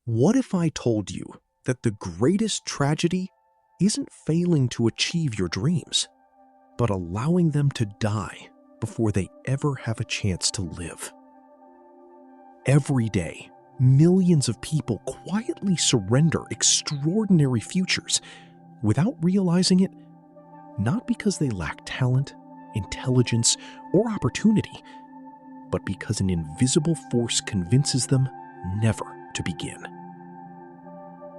What if I told you that the greatest tragedy isn't failing to achieve your dreams, but allowing them to die before they ever have a chance to live? Every day, millions of people quietly surrender extraordinary futures without realizing it, not because they lack talent, intelligence, or opportunity, but because an invisible force convinces them never to begin.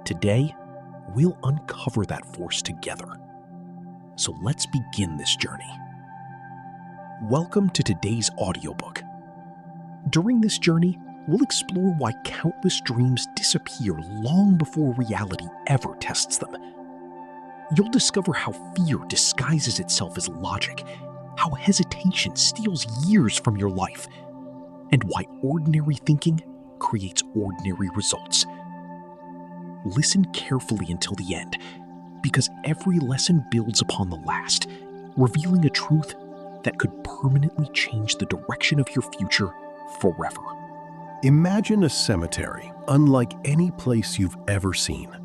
Today, we'll uncover that force together. So let's begin this journey. Welcome to today's audiobook. During this journey, we'll explore why countless dreams disappear long before reality ever tests them. You'll discover how fear disguises itself as logic, how hesitation steals years from your life, and why ordinary thinking creates ordinary results. Listen carefully until the end, because every lesson builds upon the last, revealing a truth that could permanently change the direction of your future forever. Imagine a cemetery unlike any place you've ever seen.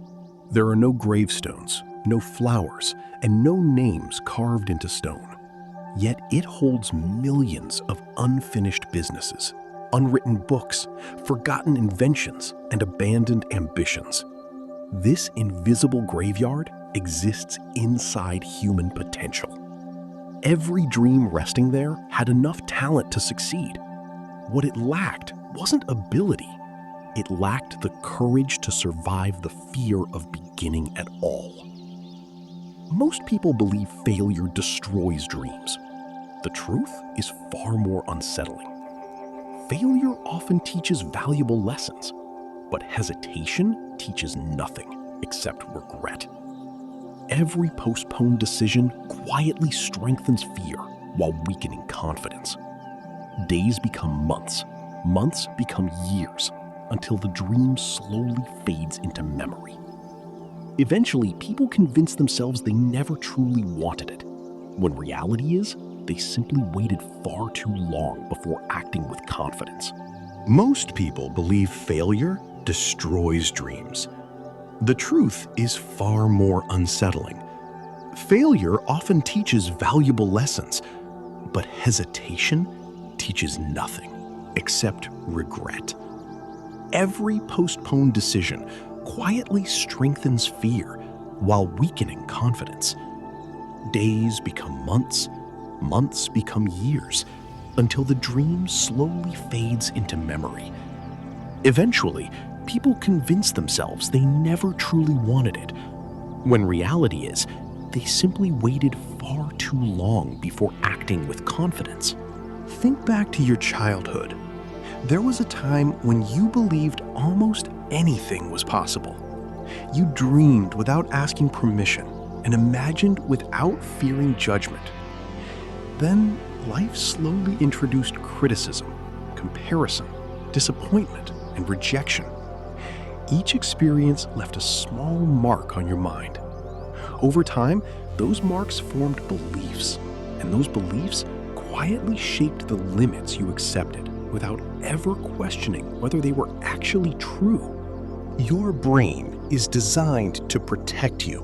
There are no gravestones, no flowers, and no names carved into stone. Yet it holds millions of unfinished businesses, unwritten books, forgotten inventions, and abandoned ambitions. This invisible graveyard exists inside human potential. Every dream resting there had enough talent to succeed. What it lacked wasn't ability. It lacked the courage to survive the fear of beginning at all. Most people believe failure destroys dreams. The truth is far more unsettling. Failure often teaches valuable lessons, but hesitation teaches nothing except regret. Every postponed decision quietly strengthens fear while weakening confidence. Days become months, months become years, until the dream slowly fades into memory. Eventually, people convince themselves they never truly wanted it, when reality is they simply waited far too long before acting with confidence. Most people believe failure destroys dreams. The truth is far more unsettling. Failure often teaches valuable lessons, but hesitation teaches nothing except regret. Every postponed decision quietly strengthens fear while weakening confidence. Days become months, months become years, until the dream slowly fades into memory. Eventually, people convince themselves they never truly wanted it, when reality is they simply waited far too long before acting with confidence. Think back to your childhood. There was a time when you believed almost anything was possible. You dreamed without asking permission and imagined without fearing judgment. Then life slowly introduced criticism, comparison, disappointment, and rejection. Each experience left a small mark on your mind. Over time, those marks formed beliefs, and those beliefs quietly shaped the limits you accepted without ever questioning whether they were actually true. Your brain is designed to protect you,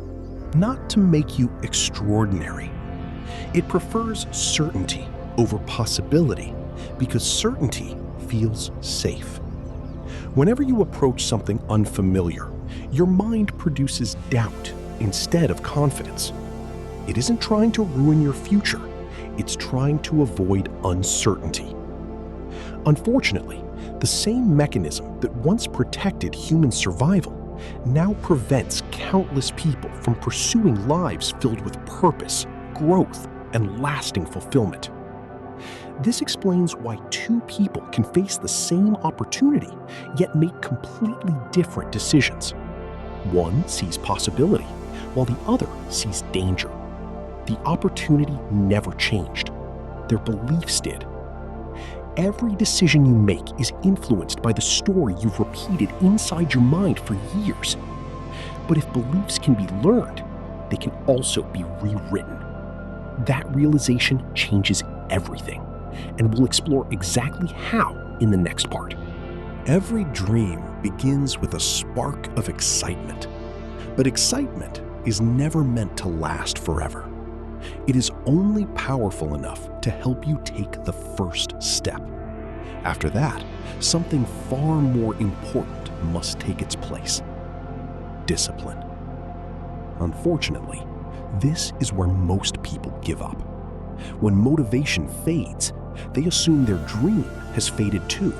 not to make you extraordinary. It prefers certainty over possibility because certainty feels safe. Whenever you approach something unfamiliar, your mind produces doubt instead of confidence. It isn't trying to ruin your future, it's trying to avoid uncertainty. Unfortunately, the same mechanism that once protected human survival now prevents countless people from pursuing lives filled with purpose, growth, and lasting fulfillment. This explains why two people can face the same opportunity, yet make completely different decisions. One sees possibility, while the other sees danger. The opportunity never changed. Their beliefs did. Every decision you make is influenced by the story you've repeated inside your mind for years. But if beliefs can be learned, they can also be rewritten. That realization changes everything, and we'll explore exactly how in the next part. Every dream begins with a spark of excitement, but excitement is never meant to last forever. It is only powerful enough to help you take the first step. After that, something far more important must take its place: discipline. Unfortunately, this is where most people give up. When motivation fades, they assume their dream has faded too.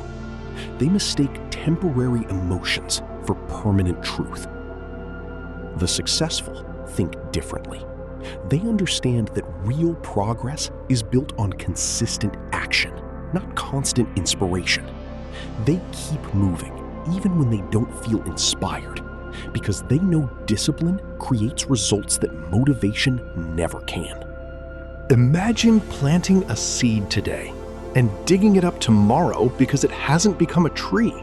They mistake temporary emotions for permanent truth. The successful think differently. They understand that real progress is built on consistent action, not constant inspiration. They keep moving even when they don't feel inspired, because they know discipline creates results that motivation never can. Imagine planting a seed today and digging it up tomorrow because it hasn't become a tree.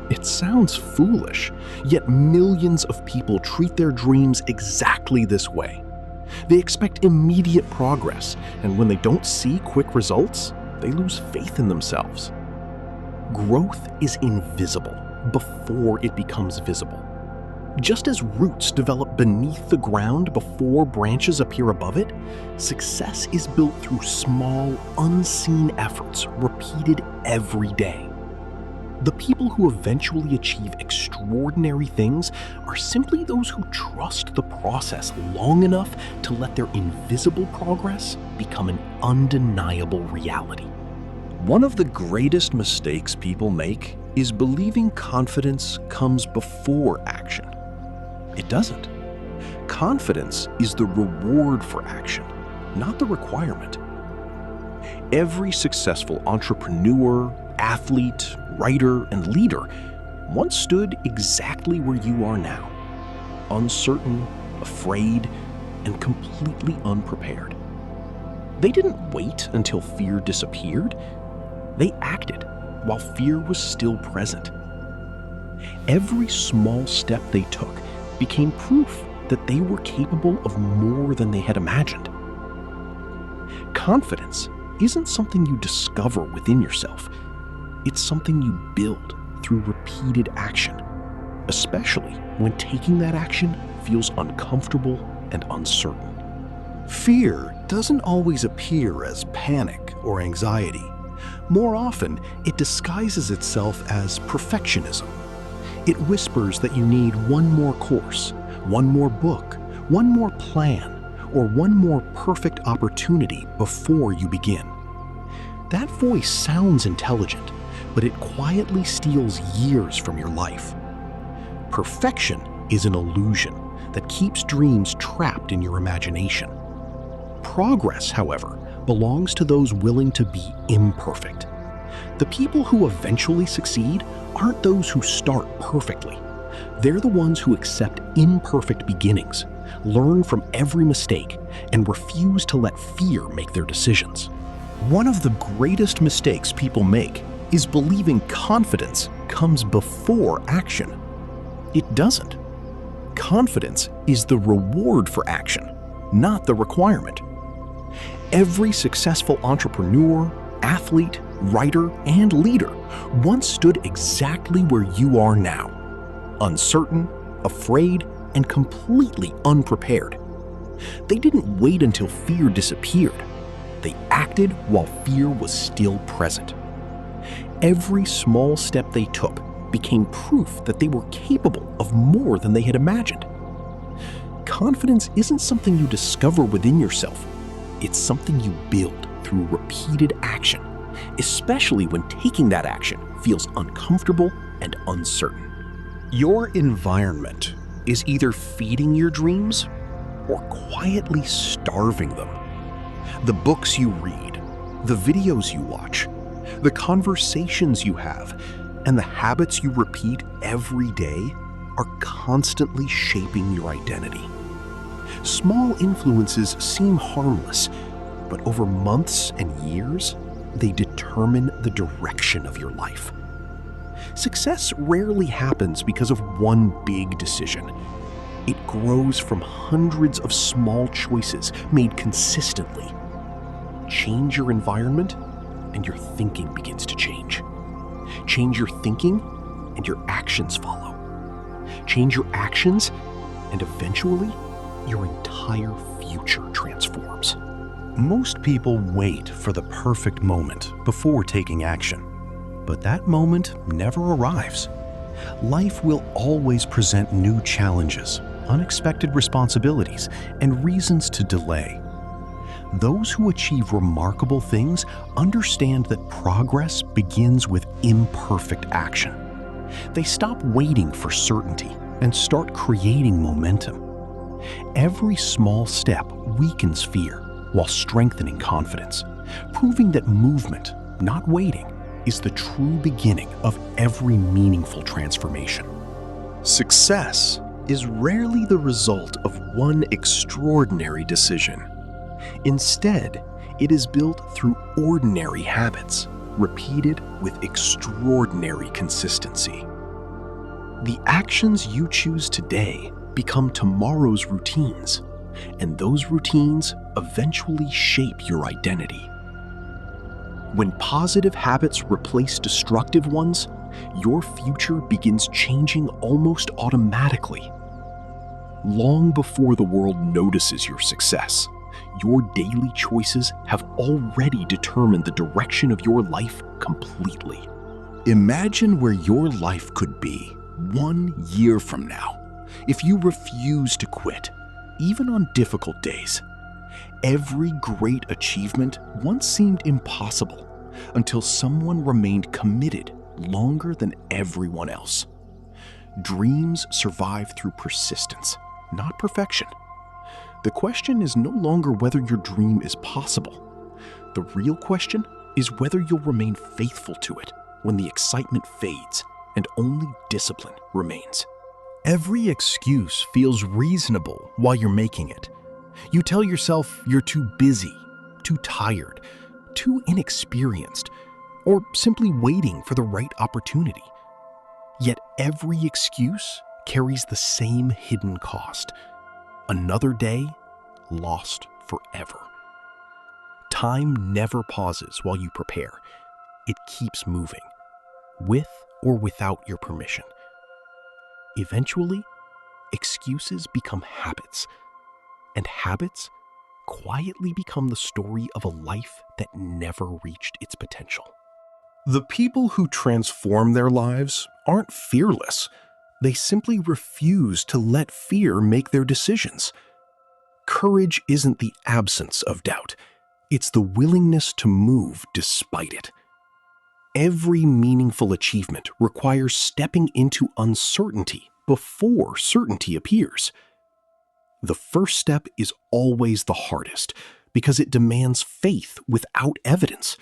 It sounds foolish, yet millions of people treat their dreams exactly this way. They expect immediate progress, and when they don't see quick results, they lose faith in themselves. Growth is invisible before it becomes visible. Just as roots develop beneath the ground before branches appear above it, success is built through small, unseen efforts repeated every day. The people who eventually achieve extraordinary things are simply those who trust the process long enough to let their invisible progress become an undeniable reality. One of the greatest mistakes people make is believing confidence comes before action. It doesn't. Confidence is the reward for action, not the requirement. Every successful entrepreneur, athlete, writer, and leader once stood exactly where you are now: uncertain, afraid, and completely unprepared. They didn't wait until fear disappeared. They acted while fear was still present. Every small step they took became proof that they were capable of more than they had imagined. Confidence isn't something you discover within yourself. It's something you build through repeated action, especially when taking that action feels uncomfortable and uncertain. Fear doesn't always appear as panic or anxiety. More often, it disguises itself as perfectionism. It whispers that you need one more course, one more book, one more plan, or one more perfect opportunity before you begin. That voice sounds intelligent, but it quietly steals years from your life. Perfection is an illusion that keeps dreams trapped in your imagination. Progress, however, belongs to those willing to be imperfect. The people who eventually succeed aren't those who start perfectly. They're the ones who accept imperfect beginnings, learn from every mistake, and refuse to let fear make their decisions. One of the greatest mistakes people make is believing confidence comes before action. It doesn't. Confidence is the reward for action, not the requirement. Every successful entrepreneur, athlete, writer, and leader once stood exactly where you are now: uncertain, afraid, and completely unprepared. They didn't wait until fear disappeared. They acted while fear was still present. Every small step they took became proof that they were capable of more than they had imagined. Confidence isn't something you discover within yourself. It's something you build through repeated action, especially when taking that action feels uncomfortable and uncertain. Your environment is either feeding your dreams or quietly starving them. The books you read, the videos you watch, the conversations you have, and the habits you repeat every day are constantly shaping your identity. Small influences seem harmless, but over months and years, they determine the direction of your life. Success rarely happens because of one big decision. It grows from hundreds of small choices made consistently. Change your environment, and your thinking begins to change. Change your thinking, and your actions follow. Change your actions, and eventually, your entire future transforms. Most people wait for the perfect moment before taking action, but that moment never arrives. Life will always present new challenges, unexpected responsibilities, and reasons to delay. Those who achieve remarkable things understand that progress begins with imperfect action. They stop waiting for certainty and start creating momentum. Every small step weakens fear while strengthening confidence, proving that movement, not waiting, is the true beginning of every meaningful transformation. Success is rarely the result of one extraordinary decision. Instead, it is built through ordinary habits, repeated with extraordinary consistency. The actions you choose today become tomorrow's routines, and those routines eventually shape your identity. When positive habits replace destructive ones, your future begins changing almost automatically. Long before the world notices your success, your daily choices have already determined the direction of your life completely. Imagine where your life could be 1 year from now if you refuse to quit, even on difficult days. Every great achievement once seemed impossible until someone remained committed longer than everyone else. Dreams survive through persistence, not perfection. The question is no longer whether your dream is possible. The real question is whether you'll remain faithful to it when the excitement fades and only discipline remains. Every excuse feels reasonable while you're making it. You tell yourself you're too busy, too tired, too inexperienced, or simply waiting for the right opportunity. Yet every excuse carries the same hidden cost. Another day lost forever. Time never pauses while you prepare. It keeps moving, with or without your permission. Eventually, excuses become habits, and habits quietly become the story of a life that never reached its potential. The people who transform their lives aren't fearless. They simply refuse to let fear make their decisions. Courage isn't the absence of doubt. It's the willingness to move despite it. Every meaningful achievement requires stepping into uncertainty before certainty appears. The first step is always the hardest because it demands faith without evidence.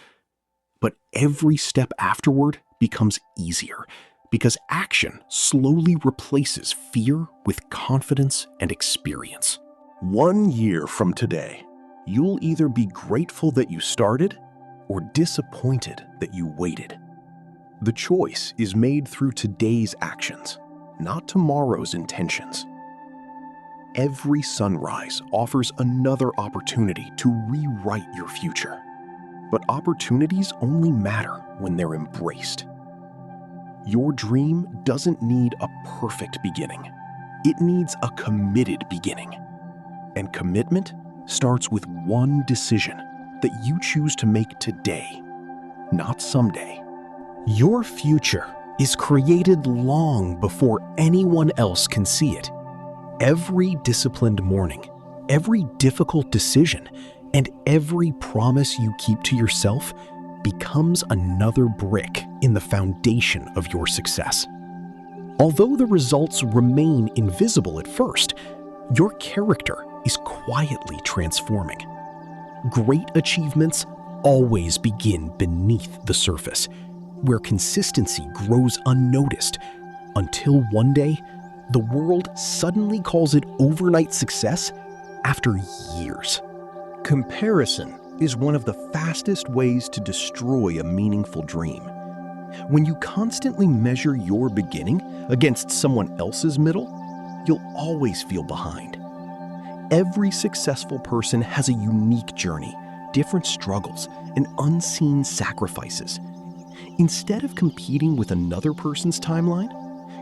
But every step afterward becomes easier because action slowly replaces fear with confidence and experience. 1 year from today, you'll either be grateful that you started or disappointed that you waited. The choice is made through today's actions, not tomorrow's intentions. Every sunrise offers another opportunity to rewrite your future. But opportunities only matter when they're embraced. Your dream doesn't need a perfect beginning. It needs a committed beginning. And commitment starts with one decision that you choose to make today, not someday. Your future is created long before anyone else can see it. Every disciplined morning, every difficult decision, and every promise you keep to yourself becomes another brick in the foundation of your success. Although the results remain invisible at first, your character is quietly transforming. Great achievements always begin beneath the surface, where consistency grows unnoticed, until one day, the world suddenly calls it overnight success after years. Comparison is one of the fastest ways to destroy a meaningful dream. When you constantly measure your beginning against someone else's middle, you'll always feel behind. Every successful person has a unique journey, different struggles, and unseen sacrifices. Instead of competing with another person's timeline,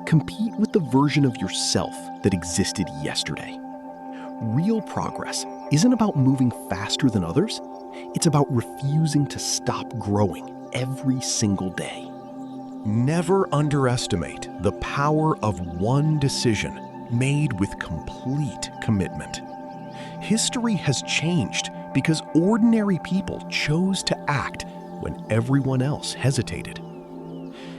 compete with the version of yourself that existed yesterday. Real progress isn't about moving faster than others. It's about refusing to stop growing every single day. Never underestimate the power of one decision made with complete commitment. History has changed because ordinary people chose to act when everyone else hesitated.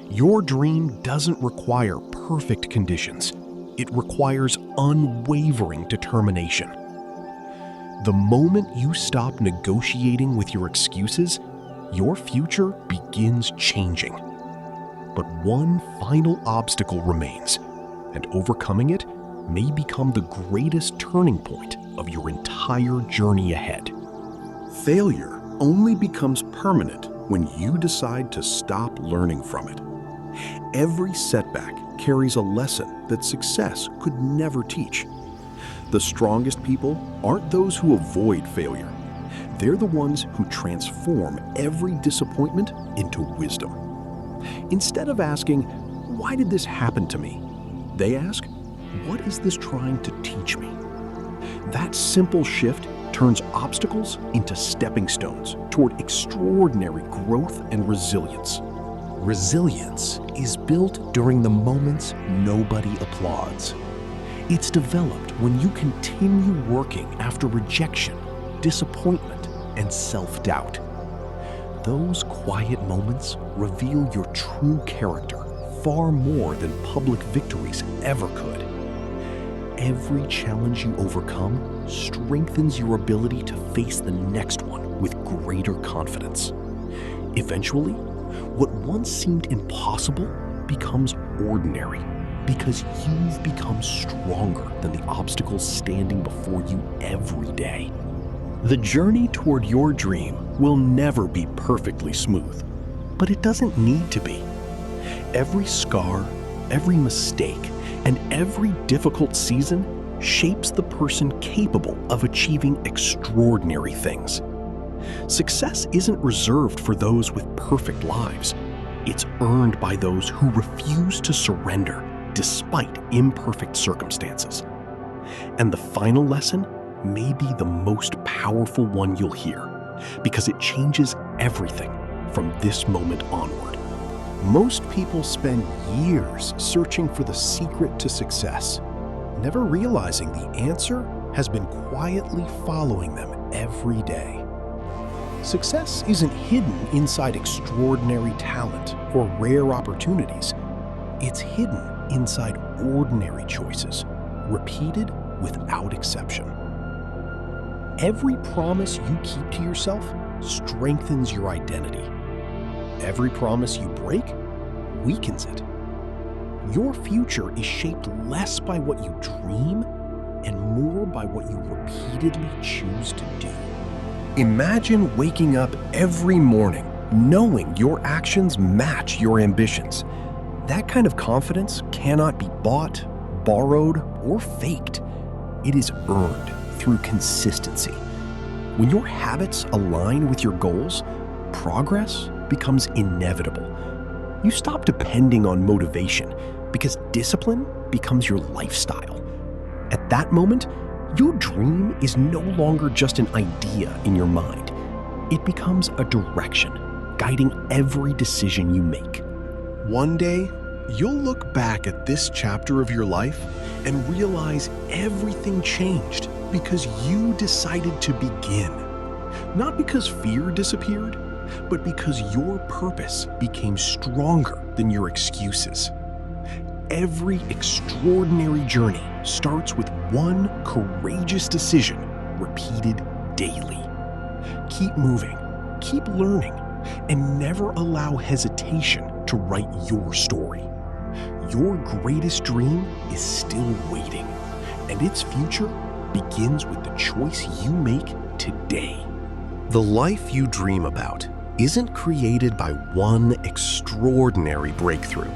Your dream doesn't require perfect conditions. It requires unwavering determination. The moment you stop negotiating with your excuses, your future begins changing. But one final obstacle remains, and overcoming it may become the greatest turning point of your entire journey ahead. Failure only becomes permanent when you decide to stop learning from it. Every setback carries a lesson that success could never teach. The strongest people aren't those who avoid failure. They're the ones who transform every disappointment into wisdom. Instead of asking, "Why did this happen to me?" they ask, "What is this trying to teach me?" That simple shift turns obstacles into stepping stones toward extraordinary growth and resilience. Resilience is built during the moments nobody applauds. It's developed when you continue working after rejection, disappointment, and self-doubt. Those quiet moments reveal your true character far more than public victories ever could. Every challenge you overcome strengthens your ability to face the next one with greater confidence. Eventually, what once seemed impossible becomes ordinary because you've become stronger than the obstacles standing before you every day. The journey toward your dream will never be perfectly smooth, but it doesn't need to be. Every scar, every mistake, and every difficult season shapes the person capable of achieving extraordinary things. Success isn't reserved for those with perfect lives. It's earned by those who refuse to surrender despite imperfect circumstances. And the final lesson may be the most powerful one you'll hear, because it changes everything from this moment onward. Most people spend years searching for the secret to success, never realizing the answer has been quietly following them every day. Success isn't hidden inside extraordinary talent or rare opportunities. It's hidden inside ordinary choices, repeated without exception. Every promise you keep to yourself strengthens your identity. Every promise you break weakens it. Your future is shaped less by what you dream and more by what you repeatedly choose to do. Imagine waking up every morning knowing your actions match your ambitions. That kind of confidence cannot be bought, borrowed, or faked. It is earned through consistency. When your habits align with your goals, progress becomes inevitable. You stop depending on motivation because discipline becomes your lifestyle. At that moment, your dream is no longer just an idea in your mind. It becomes a direction, guiding every decision you make. One day, you'll look back at this chapter of your life and realize everything changed because you decided to begin. Not because fear disappeared, but because your purpose became stronger than your excuses. Every extraordinary journey starts with one courageous decision repeated daily. Keep moving, keep learning, and never allow hesitation to write your story. Your greatest dream is still waiting, and its future begins with the choice you make today. The life you dream about isn't created by one extraordinary breakthrough.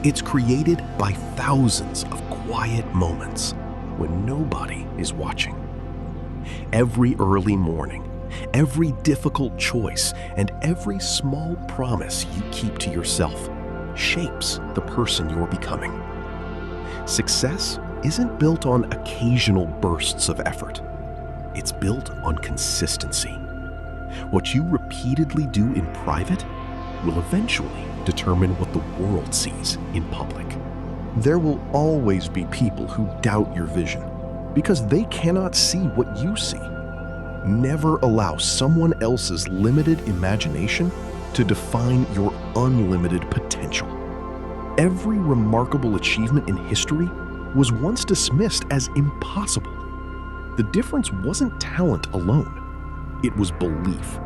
It's created by thousands of quiet moments when nobody is watching. Every early morning, Every difficult choice and every small promise you keep to yourself shapes the person you're becoming. Success isn't built on occasional bursts of effort. It's built on consistency. What you repeatedly do in private will eventually determine what the world sees in public. There will always be people who doubt your vision because they cannot see what you see. Never allow someone else's limited imagination to define your unlimited potential. Every remarkable achievement in history was once dismissed as impossible. The difference wasn't talent alone. It was belief,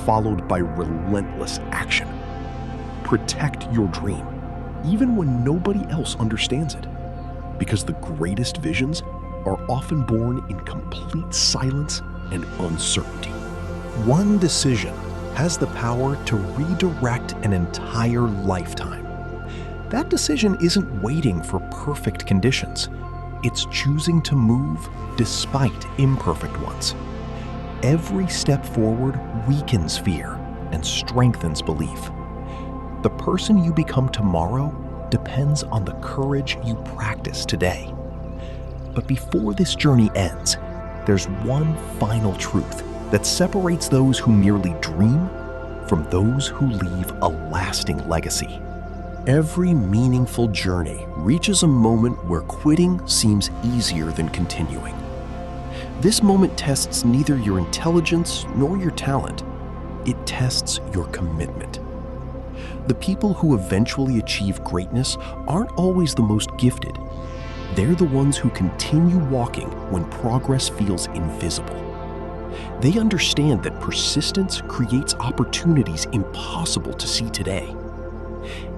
followed by relentless action. Protect your dream, even when nobody else understands it, because the greatest visions are often born in complete silence and uncertainty. One decision has the power to redirect an entire lifetime. That decision isn't waiting for perfect conditions. It's choosing to move despite imperfect ones. Every step forward weakens fear and strengthens belief. The person you become tomorrow depends on the courage you practice today. But before this journey ends, there's one final truth that separates those who merely dream from those who leave a lasting legacy. Every meaningful journey reaches a moment where quitting seems easier than continuing. This moment tests neither your intelligence nor your talent. It tests your commitment. The people who eventually achieve greatness aren't always the most gifted. They're the ones who continue walking when progress feels invisible. They understand that persistence creates opportunities impossible to see today.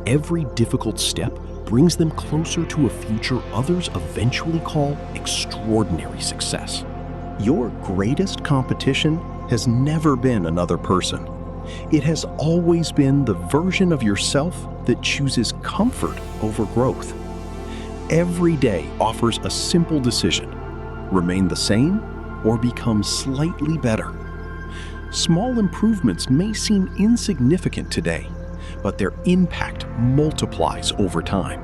Every difficult step brings them closer to a future others eventually call extraordinary success. Your greatest competition has never been another person. It has always been the version of yourself that chooses comfort over growth. Every day offers a simple decision: remain the same or become slightly better. Small improvements may seem insignificant today, but their impact multiplies over time.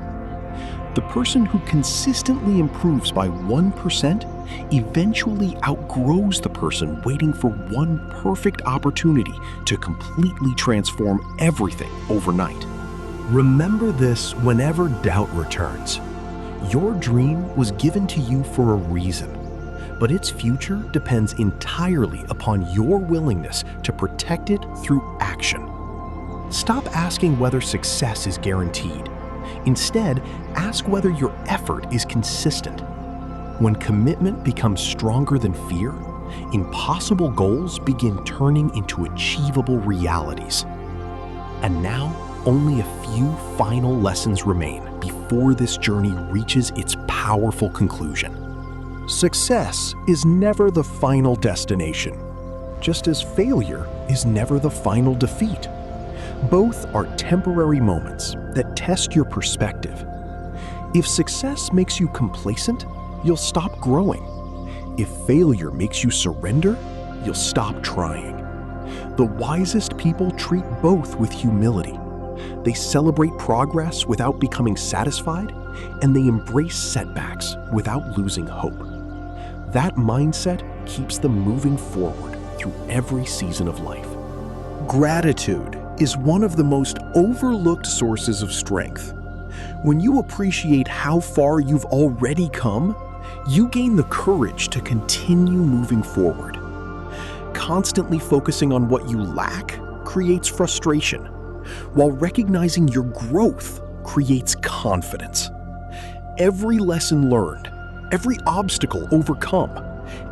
The person who consistently improves by 1% eventually outgrows the person waiting for one perfect opportunity to completely transform everything overnight. Remember this whenever doubt returns. Your dream was given to you for a reason, but its future depends entirely upon your willingness to protect it through action. Stop asking whether success is guaranteed. Instead, ask whether your effort is consistent. When commitment becomes stronger than fear, impossible goals begin turning into achievable realities. And now, only a few final lessons remain before this journey reaches its powerful conclusion. Success is never the final destination, just as failure is never the final defeat. Both are temporary moments that test your perspective. If success makes you complacent, you'll stop growing. If failure makes you surrender, you'll stop trying. The wisest people treat both with humility. They celebrate progress without becoming satisfied, and they embrace setbacks without losing hope. That mindset keeps them moving forward through every season of life. Gratitude is one of the most overlooked sources of strength. When you appreciate how far you've already come, you gain the courage to continue moving forward. Constantly focusing on what you lack creates frustration, while recognizing your growth creates confidence. Every lesson learned, every obstacle overcome,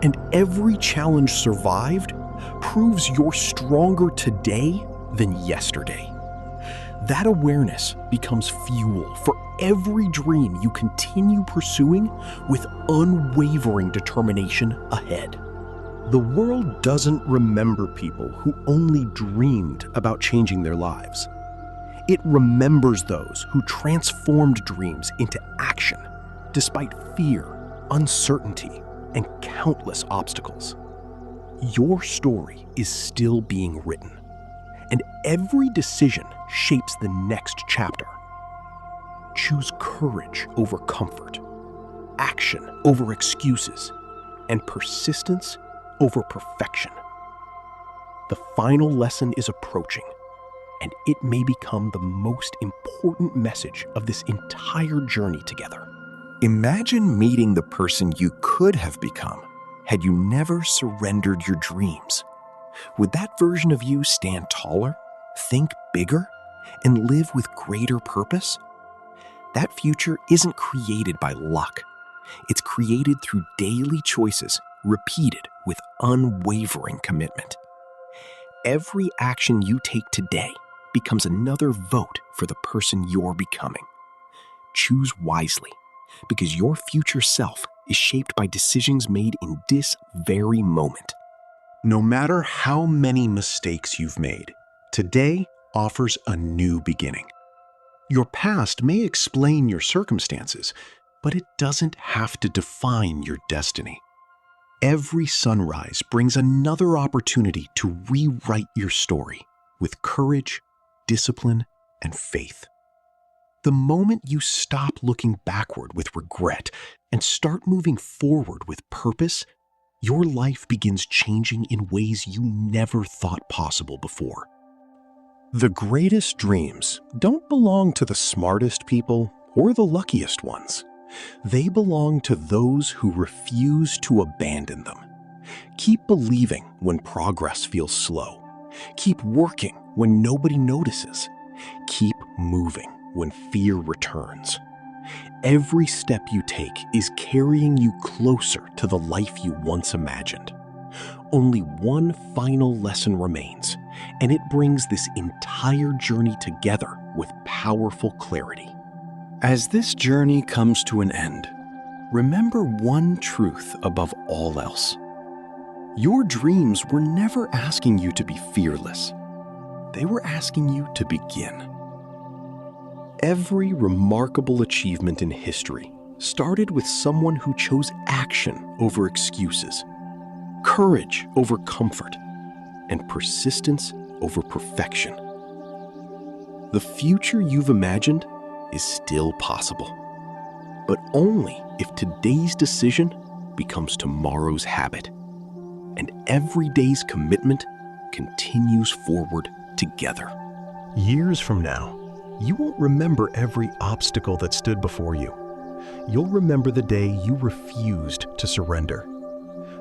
and every challenge survived proves you're stronger today than yesterday. That awareness becomes fuel for every dream you continue pursuing with unwavering determination ahead. The world doesn't remember people who only dreamed about changing their lives. It remembers those who transformed dreams into action, despite fear, uncertainty, and countless obstacles. Your story is still being written, and every decision shapes the next chapter. Choose courage over comfort, action over excuses, and persistence over perfection. The final lesson is approaching, and it may become the most important message of this entire journey together. Imagine meeting the person you could have become had you never surrendered your dreams. Would that version of you stand taller, think bigger, and live with greater purpose? That future isn't created by luck. It's created through daily choices repeated with unwavering commitment. Every action you take today becomes another vote for the person you're becoming. Choose wisely, because your future self is shaped by decisions made in this very moment. No matter how many mistakes you've made, today offers a new beginning. Your past may explain your circumstances, but it doesn't have to define your destiny. Every sunrise brings another opportunity to rewrite your story with courage, discipline, and faith. The moment you stop looking backward with regret and start moving forward with purpose, your life begins changing in ways you never thought possible before. The greatest dreams don't belong to the smartest people or the luckiest ones. They belong to those who refuse to abandon them. Keep believing when progress feels slow. Keep working when nobody notices. Keep moving when fear returns. Every step you take is carrying you closer to the life you once imagined. Only one final lesson remains, and it brings this entire journey together with powerful clarity. As this journey comes to an end, remember one truth above all else. Your dreams were never asking you to be fearless. They were asking you to begin. Every remarkable achievement in history started with someone who chose action over excuses, courage over comfort, and persistence over perfection. The future you've imagined is still possible, but only if today's decision becomes tomorrow's habit, and every day's commitment continues forward together. Years from now, you won't remember every obstacle that stood before you. You'll remember the day you refused to surrender.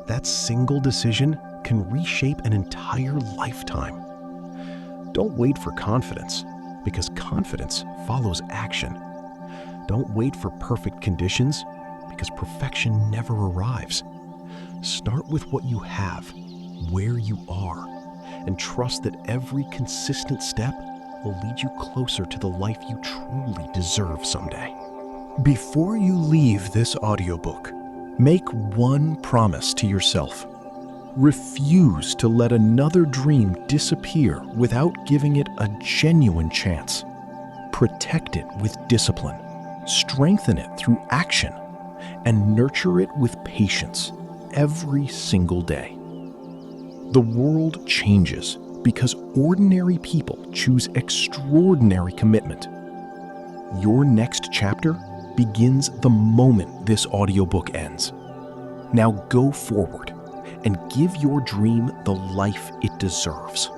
That single decision can reshape an entire lifetime. Don't wait for confidence, because confidence follows action. Don't wait for perfect conditions, because perfection never arrives. Start with what you have, where you are, and trust that every consistent step will lead you closer to the life you truly deserve someday. Before you leave this audiobook, make one promise to yourself. Refuse to let another dream disappear without giving it a genuine chance. Protect it with discipline, strengthen it through action, and nurture it with patience every single day. The world changes because ordinary people choose extraordinary commitment. Your next chapter begins the moment this audiobook ends. Now go forward and give your dream the life it deserves.